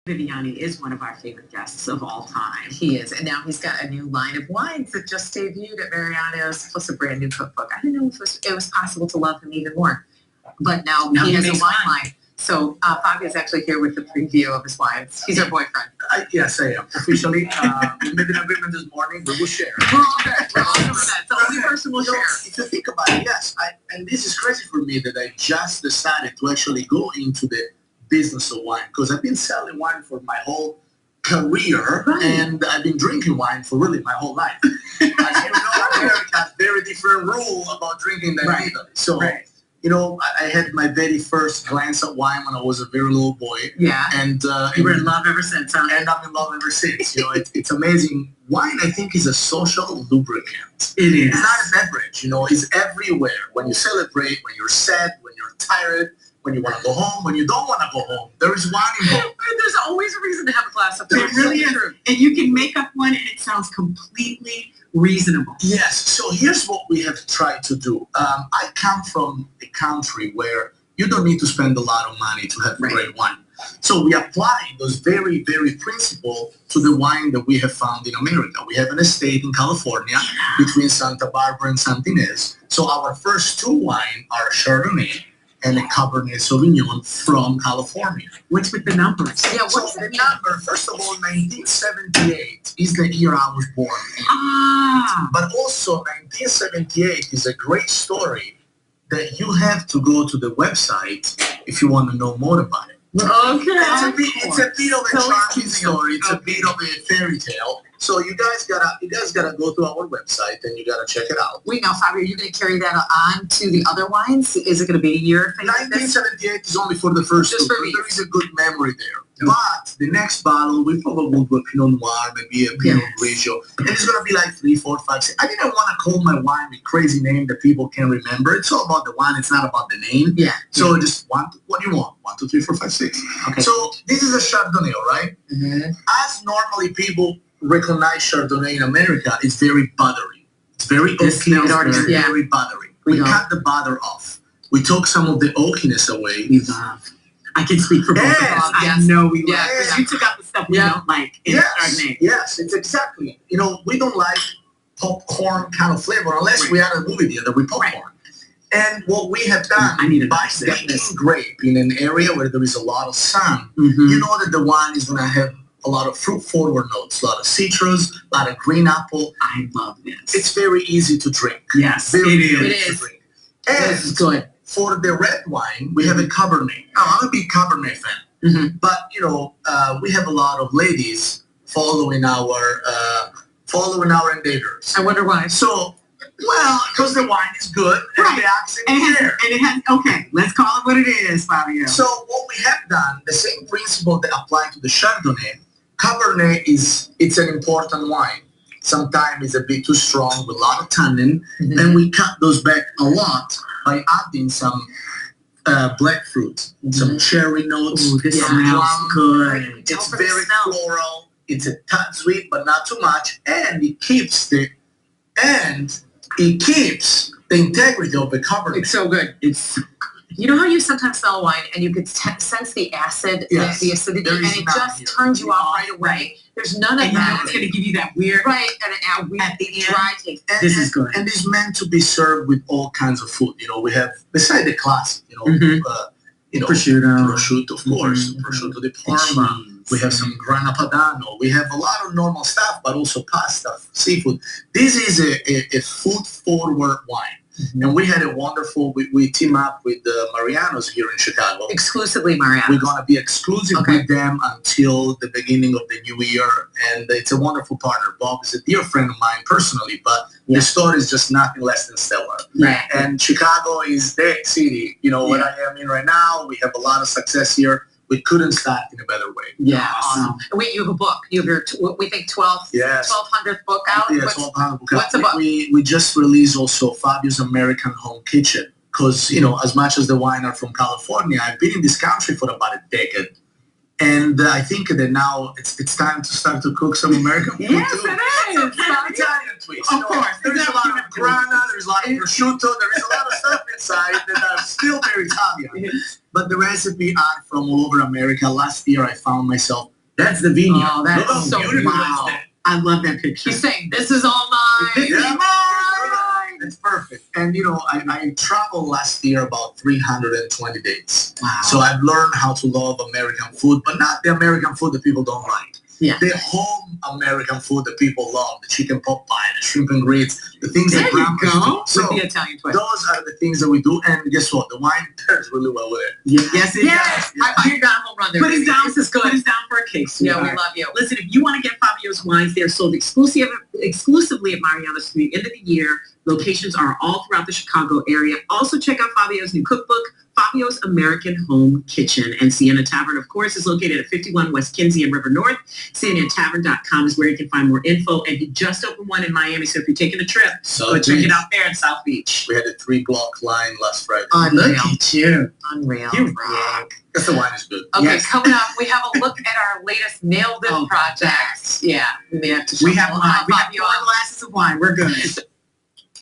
Viviani is one of our favorite guests of all time. He is. And now he's got a new line of wines that just debuted at Mariano's, plus a brand new cookbook. I didn't know if it was possible to love him even more. But now he has a wine line. So Fabio's actually here with the preview of his wines. He's our boyfriend. Yes, I am. Officially, we made an agreement this morning. We will share. We're all good. We're all good with that. The only person will share. If you think about it, yes. And this is crazy for me that I just decided to actually go into the business of wine, because I've been selling wine for my whole career, and I've been drinking wine for really my whole life. As you know, America has very different rule about drinking than Italy. So, you know, I had my very first glance at wine when I was a very little boy. Yeah. And you were in love ever since, huh? And I'm in love ever since. You know, it's amazing. Wine, I think, is a social lubricant. It is. It's not a beverage. You know, it's everywhere. When you celebrate, when you're sad, when you're tired, when you want to go home, when you don't want to go home, there is wine involved. There's always a reason to have a glass of wine. It really is. And you can make up one and it sounds completely reasonable. Yes. So here's what we have tried to do. I come from a country where you don't need to spend a lot of money to have great wine. So we apply those very, very principles to the wine that we have found in America. We have an estate in California between Santa Barbara and Santa Ynez. So our first two wines are Chardonnay and a Cabernet Sauvignon from California. What's with the numbers? Yeah, what's the number? First of all, 1978 is the year I was born. But also 1978 is a great story that you have to go to the website if you want to know more about it. Okay. It's a bit of a charming story. It's a bit of a fairy tale. So you guys gotta go to our website and you gotta check it out. Wait, now Fabio, are you going to carry that on to the other wines? Is it going to be a year thing? 1978 is only for the first two. There is a good memory there. But the next bottle, we probably will do a Pinot Noir, maybe a Pinot Grigio. And it's going to be like 3, 4, 5, 6. I didn't want to call my wine with crazy name that people can remember. It's all about the wine. It's not about the name. Yeah. So just what do you want? 1, 2, 3, 4, 5, 6. Okay. So this is a Chardonnay, all right? Mm-hmm. As normally people recognize Chardonnay in America, it's very buttery. It's very oaky. It's very buttery. We cut the butter off. We took some of the oakiness away. I can speak for both of us. I know we love. You took out the stuff we don't like in Chardonnay. Yes, it's exactly. You know, we don't like popcorn kind of flavor unless we had a movie theater with popcorn. And what we have done by baking grape in an area where there is a lot of sun, you know that the wine is going to have a lot of fruit-forward notes, a lot of citrus, a lot of green apple. I love this. It's very easy to drink. Yes, very it easy to drink. And good. For the red wine, we have a Cabernet. Now, I'm a big Cabernet fan, but you know, we have a lot of ladies following our endeavors. I wonder why. So, well, because the wine is good and the accent is there. And it has, okay, let's call it what it is, Fabio. So what we have done, the same principle that apply to the Chardonnay, Cabernet it's an important wine. Sometimes it's a bit too strong with a lot of tannin, and we cut those back a lot by adding some black fruit, some cherry notes. Ooh, this smells good. It's very floral. It's a tad sweet, but not too much, and it keeps the integrity of the Cabernet. It's so good. You know how you sometimes smell wine and you could sense the acid, the acidity, and it just turns you off right away. There's none of that. You know it's going to give you that weird, and weird dry taste. This is good. And it's meant to be served with all kinds of food. You know, we have, beside the classic, you know, prosciutto, of course, prosciutto di Parma. We have some grana padano. We have a lot of normal stuff, but also pasta, seafood. This is a food-forward wine. And we had a wonderful, we team up with the Mariano's here in Chicago. Exclusively Mariano's. We're going to be exclusive with them until the beginning of the new year. And it's a wonderful partner. Bob is a dear friend of mine personally, but the store is just nothing less than stellar. And Chicago is the city, you know, what I am in right now. We have a lot of success here. We couldn't start in a better way. Yeah, awesome. Wait, you have a book. You have your, we think 1200th book out? Yeah, 1200th book out. What's the book? We just released also Fabio's American Home Kitchen. Because, you know, as much as the wine are from California, I've been in this country for about a decade. And I think that now it's time to start to cook some American food too. Yes, it is. Italian twist. Of course. There's a lot of grana, there's a lot of prosciutto, there is a lot of stuff inside that are still very Italian. But the recipe are from all over America. Last year I found myself That's the vineyard. Oh, that's Look how so beautiful wow. is that. I love that picture. She's saying, this is all mine. Yeah, that's perfect. And I traveled last year about 320 days. Wow. So I've learned how to love American food, but not the American food that people don't like. Yeah. The home American food that people love, the chicken pot pie, the shrimp and grits, the things There that you grandmas go. do. So With the Italian twist. those are the things that we do. And guess what? The wine pairs really well with it. Yes, it Yes. does. You got a home run there. Put us down. This is good. Put us down for a case. Yeah, we sweetheart. love you. Listen, if you want to get Fabio's wines, they're sold exclusively at Mariana Street. End of the year. Locations are all throughout the Chicago area. Also, check out Fabio's new cookbook, Fabio's American Home Kitchen. And Sienna Tavern, of course, is located at 51 West Kinsey and River North. SiennaTavern.com is where you can find more info. And he just opened one in Miami, so if you're taking a trip, go check it out there in South Beach. We had a 3-block line last Friday. Look at you. Unreal. You rock. Because the wine is good. Okay, Yes. coming up, we have a look at our latest Nailed It project. Yeah, we may have to show We have them. wine. We have Fabio. 4 glasses of wine. We're good.